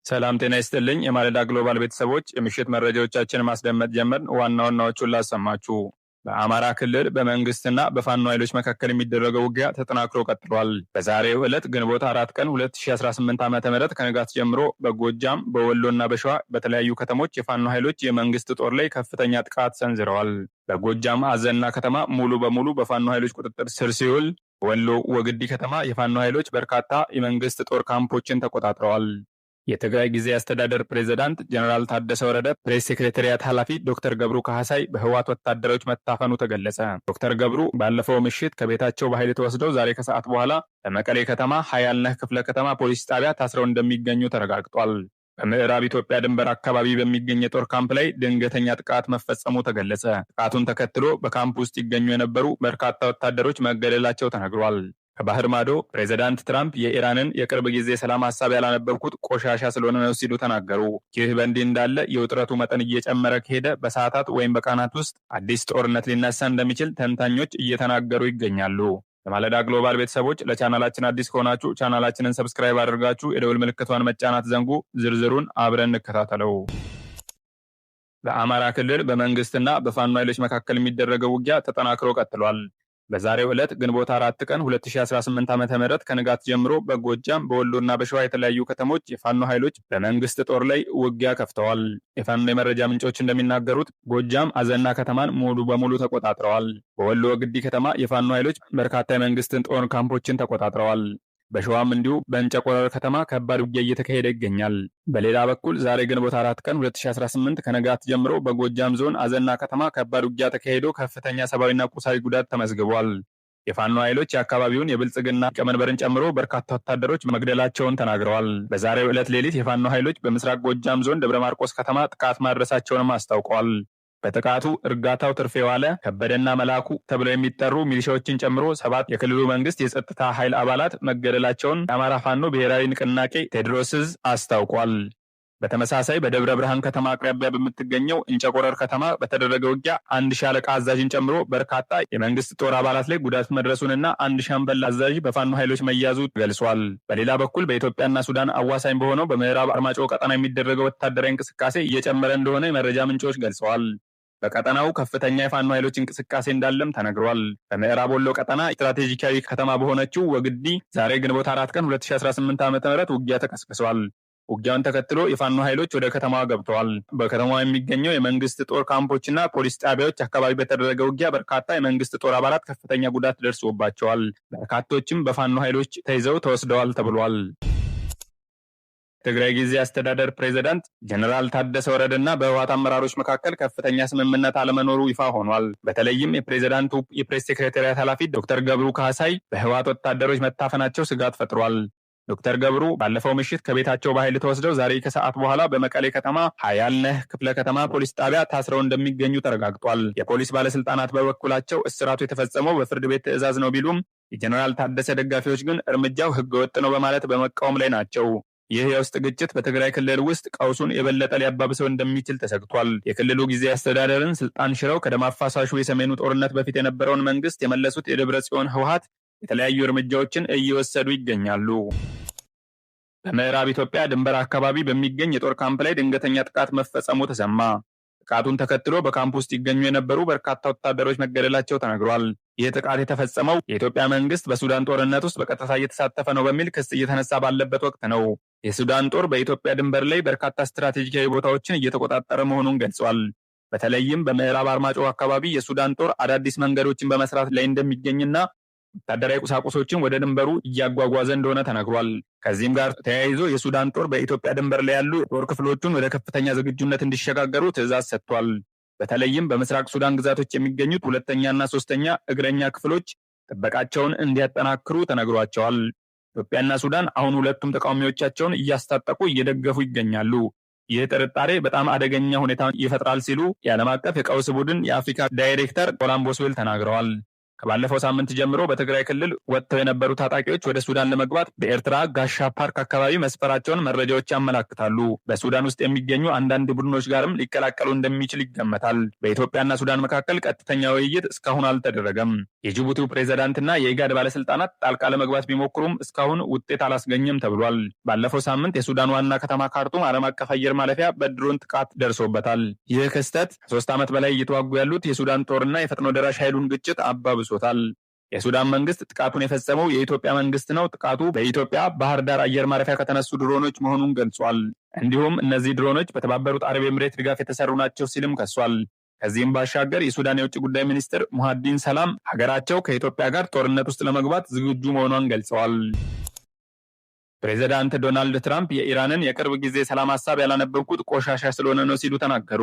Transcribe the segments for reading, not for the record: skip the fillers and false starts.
ሰላም ጤና ይስጥልኝ። የማለዳ ግሎባል ቤተሰቦች የምሽት መረጃዎቻችን ማስደመጥ ጀመርን። ዋና ዋናዎቹን ላሰማችሁ። በአማራ ክልል በመንግስትና በፋኖ ኃይሎች መካከል የሚደረገው ውጊያ ተጠናክሮ ቀጥሏል። በዛሬው ዕለት ግንቦት 4 ቀን 2018 ዓ.ም ከንጋት ጀምሮ በጎጃም በወሎና በሸዋ በተለያዩ ከተሞች የፋኖ ኃይሎች የመንግስት ጦር ላይ ከፍተኛ ጥቃት ሰንዝረዋል። በጎጃም አዘና ከተማ ሙሉ በሙሉ በፋኖ ኃይሎች ቁጥጥር ስር ሲውል፣ ወሎ ወግዲ ከተማ የፋኖ ኃይሎች በርካታ የመንግስት ጦር ካምፖችን ተቆጣጥረዋል። የትግራይ ጊዜያዊ አስተዳደር ፕሬዝዳንት ጀነራል ታደሰ ወረደ ፕሬስ ሴክሬታሪያት ኃላፊ ዶክተር ገብሩ ካህሳይ በህወሓት ወታደሮች መታፈኑ ተገለጸ። ዶክተር ገብሩ ባለፈው ምሽት ከቤታቸው በኃይል ተወስደው ዛሬ ከሰዓት በኋላ በመቀሌ ከተማ ሀያልነህ ክፍለ ከተማ ፖሊስ ጣቢያ ታስረው እንደሚገኙ ተረጋግጧል። በምዕራብ ኢትዮጵያ ድንበር አካባቢ በሚገኝ የጦር ካምፕ ላይ ድንገተኛ ጥቃት መፈጸሙ ተገለጸ። ጥቃቱን ተከትሎ በካምፕ ውስጥ ይገኙ የነበሩ በርካታ ወታደሮች መገደላቸው ተነግሯል። ከባህር ማዶ ፕሬዝዳንት ትራምፕ የኢራንን የቅርብ ጊዜ ሰላም ሀሳብ ያላነበብኩት ቆሻሻ ስለሆነ ነው ሲሉ ተናገሩ። ይህ በእንዲህ እንዳለ የውጥረቱ መጠን እየጨመረ ከሄደ በሰዓታት ወይም በቀናት ውስጥ አዲስ ጦርነት ሊነሳ እንደሚችል ተንታኞች እየተናገሩ ይገኛሉ። የማለዳ ግሎባል ቤተሰቦች ለቻናላችን አዲስ ከሆናችሁ ቻናላችንን ሰብስክራይብ አድርጋችሁ የደውል ምልክቷን መጫናት ዘንጉ። ዝርዝሩን አብረን እንከታተለው። በአማራ ክልል በመንግስትና በፋኖ ኃይሎች መካከል የሚደረገው ውጊያ ተጠናክሮ ቀጥሏል። በዛሬው ዕለት ግንቦት 4 ቀን 2018 ዓ.ም ከንጋት ጀምሮ በጎጃም በወሎና በሸዋ የተለያዩ ከተሞች የፋኖ ኃይሎች በመንግስት ጦር ላይ ውጊያ ከፍተዋል። የፋኖ የመረጃ ምንጮች እንደሚናገሩት ጎጃም አዘና ከተማን ሙሉ በሙሉ ተቆጣጥረዋል። በወሎ ወግዲ ከተማ የፋኖ ኃይሎች በርካታ የመንግስትን ጦር ካምፖችን ተቆጣጥረዋል። በሸዋም እንዲሁ በእንጨቆረር ከተማ ከባድ ውጊያ እየተካሄደ ይገኛል። በሌላ በኩል ዛሬ ግንቦት 4 ቀን 2018 ከንጋት ጀምሮ በጎጃም ዞን አዘና ከተማ ከባድ ውጊያ ተካሂዶ ከፍተኛ ሰብአዊና ቁሳዊ ጉዳት ተመዝግቧል። የፋኖ ኃይሎች የአካባቢውን የብልጽግና ሊቀመንበርን ጨምሮ በርካታ ወታደሮች መግደላቸውን ተናግረዋል። በዛሬው ዕለት ሌሊት የፋኖ ኃይሎች በምስራቅ ጎጃም ዞን ደብረ ማርቆስ ከተማ ጥቃት ማድረሳቸውንም አስታውቀዋል። በጥቃቱ እርጋታው ትርፌ ዋለ፣ ከበደና መላኩ ተብለው የሚጠሩ ሚሊሻዎችን ጨምሮ 7 የክልሉ መንግስት የጸጥታ ኃይል አባላት መገደላቸውን የአማራ ፋኖ ብሔራዊ ንቅናቄ ቴዎድሮስ ዕዝ አስታውቋል። በተመሳሳይ በደብረ ብርሃን ከተማ አቅራቢያ በምትገኘው እንጨቆረር ከተማ በተደረገ ውጊያ 1 ሻለቃ አዛዥን ጨምሮ በርካታ የመንግስት ጦር አባላት ላይ ጉዳት መድረሱንና 1 ሻምበል አዛዥ በፋኖ ኃይሎች መያዙ ገልጿል። በሌላ በኩል በኢትዮጵያና ሱዳን አዋሳኝ በሆነው በምዕራብ አርማጭሆ ቀጠና የሚደረገው ወታደራዊ እንቅስቃሴ እየጨመረ እንደሆነ የመረጃ ምንጮች ገልጸዋል። በቀጠናው ከፍተኛ የፋኖ ኃይሎች እንቅስቃሴ እንዳለም ተነግሯል። በምዕራብ ወሎ ቀጠና ስትራቴጂካዊ ከተማ በሆነችው ወግዲ ዛሬ ግንቦት 4 ቀን 2018 ዓ.ም ውጊያ ተቀስቅሷል። ውጊያውን ተከትሎ የፋኖ ኃይሎች ወደ ከተማዋ ገብተዋል። በከተማዋ የሚገኘው የመንግስት ጦር ካምፖችና ፖሊስ ጣቢያዎች አካባቢ በተደረገ ውጊያ በርካታ የመንግስት ጦር አባላት ከፍተኛ ጉዳት ደርሶባቸዋል። በርካቶችም በፋኖ ኃይሎች ተይዘው ተወስደዋል ተብሏል። ትግራይ ጊዜያዊ አስተዳደር ፕሬዝዳንት ጀነራል ታደሰ ወረደና በህወሓት አመራሮች መካከል ከፍተኛ ስምምነት አለመኖሩ ይፋ ሆኗል። በተለይም የፕሬዝዳንቱ የፕሬስ ሴክሬታሪያት ኃላፊ ዶክተር ገብሩ ካህሳይ በህወሓት ወታደሮች መታፈናቸው ስጋት ፈጥሯል። ዶክተር ገብሩ ባለፈው ምሽት ከቤታቸው በኃይል ተወስደው ዛሬ ከሰዓት በኋላ በመቀሌ ከተማ ሀያልነህ ክፍለ ከተማ ፖሊስ ጣቢያ ታስረው እንደሚገኙ ተረጋግጧል። የፖሊስ ባለስልጣናት በበኩላቸው እስራቱ የተፈጸመው በፍርድ ቤት ትዕዛዝ ነው ቢሉም የጀነራል ታደሰ ደጋፊዎች ግን እርምጃው ህገወጥ ነው በማለት በመቃወም ላይ ናቸው። ይህ የውስጥ ግጭት በትግራይ ክልል ውስጥ ቀውሱን የበለጠ ሊያባብሰው እንደሚችል ተሰግቷል። የክልሉ ጊዜያዊ አስተዳደርን ስልጣን ሽረው ከደም አፋሳሹ የሰሜኑ ጦርነት በፊት የነበረውን መንግስት የመለሱት የደብረ ጽዮን ህወሓት የተለያዩ እርምጃዎችን እየወሰዱ ይገኛሉ። በምዕራብ ኢትዮጵያ ድንበር አካባቢ በሚገኝ የጦር ካምፕ ላይ ድንገተኛ ጥቃት መፈጸሙ ተሰማ። ጥቃቱን ተከትሎ በካምፕ ውስጥ ይገኙ የነበሩ በርካታ ወታደሮች መገደላቸው ተነግሯል። ይህ ጥቃት የተፈጸመው የኢትዮጵያ መንግስት በሱዳን ጦርነት ውስጥ በቀጥታ እየተሳተፈ ነው በሚል ክስ እየተነሳ ባለበት ወቅት ነው። የሱዳን ጦር በኢትዮጵያ ድንበር ላይ በርካታ ስትራቴጂካዊ ቦታዎችን እየተቆጣጠረ መሆኑን ገልጿል። በተለይም በምዕራብ አርማጭሆ አካባቢ የሱዳን ጦር አዳዲስ መንገዶችን በመስራት ላይ እንደሚገኝና ወታደራዊ ቁሳቁሶችን ወደ ድንበሩ እያጓጓዘ እንደሆነ ተነግሯል። ከዚህም ጋር ተያይዞ የሱዳን ጦር በኢትዮጵያ ድንበር ላይ ያሉ የጦር ክፍሎቹን ወደ ከፍተኛ ዝግጁነት እንዲሸጋገሩ ትዕዛዝ ሰጥቷል። በተለይም በምስራቅ ሱዳን ግዛቶች የሚገኙት 2ኛና 3ኛ እግረኛ ክፍሎች ጥበቃቸውን እንዲያጠናክሩ ተነግሯቸዋል። ኢትዮጵያና ሱዳን አሁን ሁለቱም ተቃዋሚዎቻቸውን እያስታጠቁ እየደገፉ ይገኛሉ። ይህ ጥርጣሬ በጣም አደገኛ ሁኔታ ይፈጥራል ሲሉ የዓለም አቀፍ የቀውስ ቡድን የአፍሪካ ዳይሬክተር ኦላምቦስዌል ተናግረዋል። ከባለፈው ሳምንት ጀምሮ በትግራይ ክልል ወጥተው የነበሩ ታጣቂዎች ወደ ሱዳን ለመግባት በኤርትራ ጋሻ ፓርክ አካባቢ መስፈራቸውን መረጃዎች ያመላክታሉ። በሱዳን ውስጥ የሚገኙ አንዳንድ ቡድኖች ጋርም ሊቀላቀሉ እንደሚችል ይገመታል። በኢትዮጵያና ሱዳን መካከል ቀጥተኛ ውይይት እስካሁን አልተደረገም። የጅቡቲው ፕሬዝዳንትና የኢጋድ ባለስልጣናት ጣልቃ ለመግባት ቢሞክሩም እስካሁን ውጤት አላስገኘም ተብሏል። ባለፈው ሳምንት የሱዳን ዋና ከተማ ካርቱም ዓለም አቀፍ አየር ማረፊያ በድሮን ጥቃት ደርሶበታል። ይህ ክስተት ከ3 ዓመት በላይ እየተዋጉ ያሉት የሱዳን ጦርና የፈጥኖ ደራሽ ኃይሉን ግጭት አባብሶታል። የሱዳን መንግስት ጥቃቱን የፈጸመው የኢትዮጵያ መንግስት ነው፣ ጥቃቱ በኢትዮጵያ ባህር ዳር አየር ማረፊያ ከተነሱ ድሮኖች መሆኑን ገልጿል። እንዲሁም እነዚህ ድሮኖች በተባበሩት አረብ ኤምሬት ድጋፍ የተሰሩ ናቸው ሲልም ከሷል። ከዚህም ባሻገር የሱዳን የውጭ ጉዳይ ሚኒስትር ሙሃዲን ሰላም ሀገራቸው ከኢትዮጵያ ጋር ጦርነት ውስጥ ለመግባት ዝግጁ መሆኗን ገልጸዋል። ፕሬዚዳንት ዶናልድ ትራምፕ የኢራንን የቅርብ ጊዜ ሰላም ሀሳብ ያላነበብኩት ቆሻሻ ስለሆነ ነው ሲሉ ተናገሩ።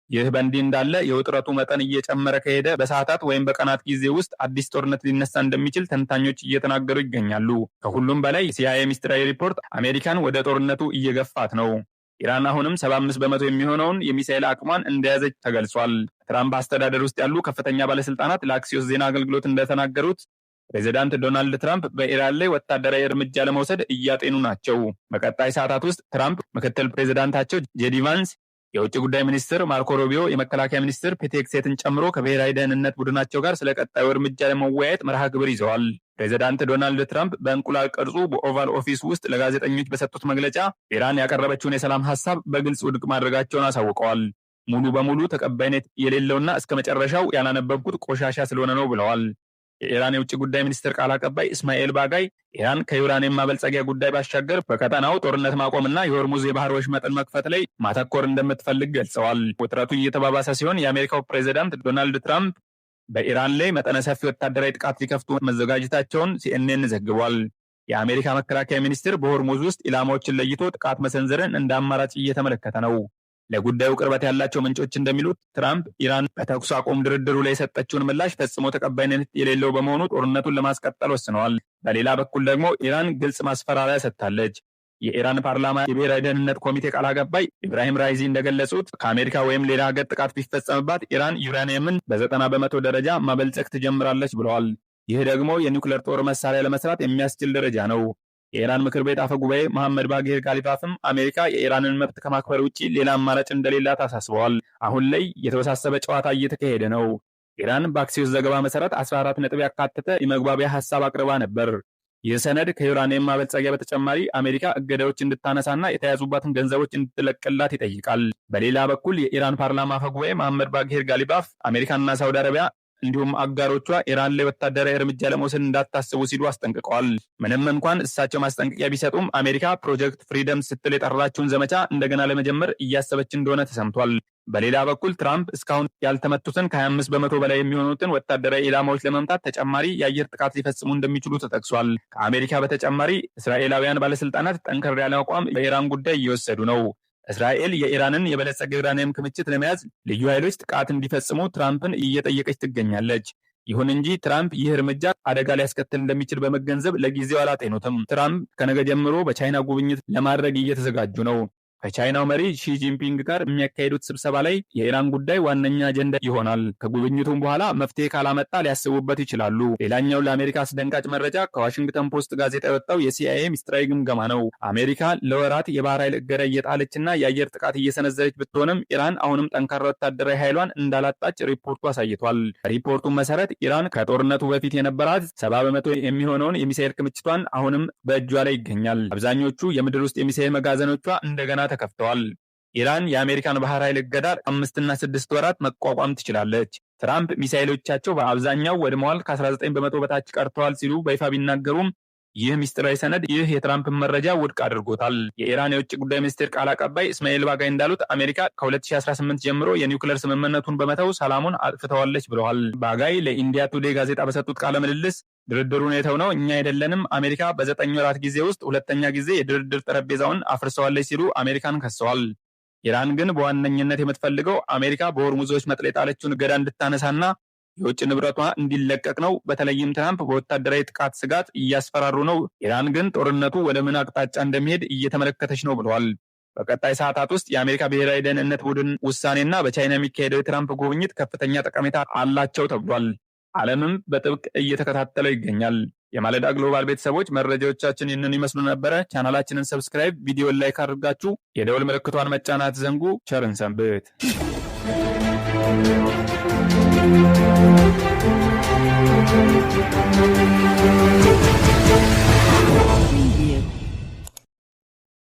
ይህ በእንዲህ እንዳለ የውጥረቱ መጠን እየጨመረ ከሄደ በሰዓታት ወይም በቀናት ጊዜ ውስጥ አዲስ ጦርነት ሊነሳ እንደሚችል ተንታኞች እየተናገሩ ይገኛሉ። ከሁሉም በላይ የሲአይኤ ሚስጥራዊ ሪፖርት አሜሪካን ወደ ጦርነቱ እየገፋት ነው። ኢራን አሁንም 75 በመቶ የሚሆነውን የሚሳኤል አቅሟን እንደያዘች ተገልጿል። ትራምፕ አስተዳደር ውስጥ ያሉ ከፍተኛ ባለስልጣናት ለአክሲዮስ ዜና አገልግሎት እንደተናገሩት ፕሬዚዳንት ዶናልድ ትራምፕ በኢራን ላይ ወታደራዊ እርምጃ ለመውሰድ እያጤኑ ናቸው። በቀጣይ ሰዓታት ውስጥ ትራምፕ ምክትል ፕሬዚዳንታቸው ጄዲ ቫንስ፣ የውጭ ጉዳይ ሚኒስትር ማርኮ ሮቢዮ፣ የመከላከያ ሚኒስትር ፔት ሄግሴትን ጨምሮ ከብሔራዊ ደህንነት ቡድናቸው ጋር ስለ ቀጣዩ እርምጃ ለመወያየት መርሃ ግብር ይዘዋል። ፕሬዚዳንት ዶናልድ ትራምፕ በእንቁላል ቅርጹ በኦቫል ኦፊስ ውስጥ ለጋዜጠኞች በሰጡት መግለጫ ኢራን ያቀረበችውን የሰላም ሀሳብ በግልጽ ውድቅ ማድረጋቸውን አሳውቀዋል። ሙሉ በሙሉ ተቀባይነት የሌለውና እስከ መጨረሻው ያላነበብኩት ቆሻሻ ስለሆነ ነው ብለዋል። የኢራን የውጭ ጉዳይ ሚኒስትር ቃል አቀባይ እስማኤል ባጋይ ኢራን ከዩራኒየም ማበልጸጊያ ጉዳይ ባሻገር በቀጠናው ጦርነት ማቆምና የሆርሙዝ የባህር ወሽመጥን መክፈት ላይ ማተኮር እንደምትፈልግ ገልጸዋል። ውጥረቱ እየተባባሰ ሲሆን የአሜሪካው ፕሬዚዳንት ዶናልድ ትራምፕ በኢራን ላይ መጠነ ሰፊ ወታደራዊ ጥቃት ሊከፍቱ መዘጋጀታቸውን ሲኤንኤን ዘግቧል። የአሜሪካ መከላከያ ሚኒስትር በሆርሙዝ ውስጥ ኢላማዎችን ለይቶ ጥቃት መሰንዘርን እንደ አማራጭ እየተመለከተ ነው። ለጉዳዩ ቅርበት ያላቸው ምንጮች እንደሚሉት ትራምፕ ኢራን በተኩስ አቁም ድርድሩ ላይ የሰጠችውን ምላሽ ፈጽሞ ተቀባይነት የሌለው በመሆኑ ጦርነቱን ለማስቀጠል ወስነዋል። በሌላ በኩል ደግሞ ኢራን ግልጽ ማስፈራሪያ ሰጥታለች። የኢራን ፓርላማ የብሔራዊ ደህንነት ኮሚቴ ቃል አቀባይ ኢብራሂም ራይዚ እንደገለጹት ከአሜሪካ ወይም ሌላ ሀገር ጥቃት ቢፈጸምባት ኢራን ዩራኒየምን በ90 በመቶ ደረጃ ማበልጸግ ትጀምራለች ብለዋል። ይህ ደግሞ የኒውክሌር ጦር መሳሪያ ለመስራት የሚያስችል ደረጃ ነው። የኢራን ምክር ቤት አፈ ጉባኤ መሐመድ ባጌር ጋሊባፍም አሜሪካ የኢራንን መብት ከማክበር ውጪ ሌላ አማራጭ እንደሌላት አሳስበዋል። አሁን ላይ የተወሳሰበ ጨዋታ እየተካሄደ ነው። ኢራን በአክሲዮስ ዘገባ መሰረት 14 ነጥብ ያካተተ የመግባቢያ ሀሳብ አቅርባ ነበር። ይህ ሰነድ ከዩራኒየም ማበልጸጊያ በተጨማሪ አሜሪካ እገዳዎች እንድታነሳና የተያዙባትን ገንዘቦች እንድትለቅላት ይጠይቃል። በሌላ በኩል የኢራን ፓርላማ አፈ ጉባኤ መሐመድ ባጌር ጋሊባፍ አሜሪካና ሳውዲ አረቢያ እንዲሁም አጋሮቿ ኢራን ላይ ወታደራዊ እርምጃ ለመውሰድ እንዳታስቡ ሲሉ አስጠንቅቀዋል። ምንም እንኳን እሳቸው ማስጠንቀቂያ ቢሰጡም አሜሪካ ፕሮጀክት ፍሪደም ስትል የጠራችውን ዘመቻ እንደገና ለመጀመር እያሰበች እንደሆነ ተሰምቷል። በሌላ በኩል ትራምፕ እስካሁን ያልተመቱትን ከ25 በመቶ በላይ የሚሆኑትን ወታደራዊ ኢላማዎች ለመምታት ተጨማሪ የአየር ጥቃት ሊፈጽሙ እንደሚችሉ ተጠቅሷል። ከአሜሪካ በተጨማሪ እስራኤላውያን ባለስልጣናት ጠንከር ያለ አቋም በኢራን ጉዳይ እየወሰዱ ነው። እስራኤል የኢራንን የበለጸገ ዩራኒየም ክምችት ለመያዝ ልዩ ኃይሎች ጥቃት እንዲፈጽሙ ትራምፕን እየጠየቀች ትገኛለች። ይሁን እንጂ ትራምፕ ይህ እርምጃ አደጋ ሊያስከትል እንደሚችል በመገንዘብ ለጊዜው አላጤኑትም። ትራምፕ ከነገ ጀምሮ በቻይና ጉብኝት ለማድረግ እየተዘጋጁ ነው። ከቻይናው መሪ ሺ ጂንፒንግ ጋር የሚያካሄዱት ስብሰባ ላይ የኢራን ጉዳይ ዋነኛ አጀንዳ ይሆናል። ከጉብኝቱም በኋላ መፍትሄ ካላመጣ ሊያስቡበት ይችላሉ። ሌላኛው ለአሜሪካ አስደንጋጭ መረጃ ከዋሽንግተን ፖስት ጋዜጣ የወጣው የሲአይኤ ሚስጥራዊ ግምገማ ነው። አሜሪካ ለወራት የባህር ኃይል እገዳ እየጣለችና የአየር ጥቃት እየሰነዘረች ብትሆንም ኢራን አሁንም ጠንካራ ወታደራዊ ኃይሏን እንዳላጣች ሪፖርቱ አሳይቷል። ሪፖርቱ መሰረት ኢራን ከጦርነቱ በፊት የነበራት 70 በመቶ የሚሆነውን የሚሳኤል ክምችቷን አሁንም በእጇ ላይ ይገኛል። አብዛኞቹ የምድር ውስጥ የሚሳኤል መጋዘኖቿ እንደገና ተከፍተዋል። ኢራን የአሜሪካን ባህር ኃይል እገዳ 5 እና 6 ወራት መቋቋም ትችላለች። ትራምፕ ሚሳኤሎቻቸው በአብዛኛው ወድመዋል፣ ከ19 በመቶ በታች ቀርተዋል ሲሉ በይፋ ቢናገሩም ይህ ሚስጥራዊ ሰነድ ይህ የትራምፕን መረጃ ውድቅ አድርጎታል። የኢራን የውጭ ጉዳይ ሚኒስቴር ቃል አቀባይ እስማኤል ባጋይ እንዳሉት አሜሪካ ከ2018 ጀምሮ የኒውክሌር ስምምነቱን በመተው ሰላሙን አጥፍተዋለች ብለዋል። ባጋይ ለኢንዲያ ቱዴይ ጋዜጣ በሰጡት ቃለ ምልልስ ድርድሩን የተውነው እኛ አይደለንም፣ አሜሪካ በ9 ወራት ጊዜ ውስጥ ሁለተኛ ጊዜ የድርድር ጠረጴዛውን አፍርሰዋለች ሲሉ አሜሪካን ከሰዋል። ኢራን ግን በዋነኝነት የምትፈልገው አሜሪካ በሆርሙዝ ወሽመጥ ላይ የጣለችውን እገዳ እንድታነሳና የውጭ ንብረቷ እንዲለቀቅ ነው። በተለይም ትራምፕ በወታደራዊ ጥቃት ስጋት እያስፈራሩ ነው። ኢራን ግን ጦርነቱ ወደ ምን አቅጣጫ እንደሚሄድ እየተመለከተች ነው ብለዋል። በቀጣይ ሰዓታት ውስጥ የአሜሪካ ብሔራዊ ደህንነት ቡድን ውሳኔና በቻይና የሚካሄደው የትራምፕ ጉብኝት ከፍተኛ ጠቀሜታ አላቸው ተብሏል። ዓለምም በጥብቅ እየተከታተለው ይገኛል። የማለዳ ግሎባል ቤተሰቦች መረጃዎቻችን ይህንን ይመስሉ ነበረ። ቻናላችንን ሰብስክራይብ፣ ቪዲዮን ላይክ አድርጋችሁ የደወል ምልክቷን መጫናት ዘንጉ። ቸርን ሰንብት።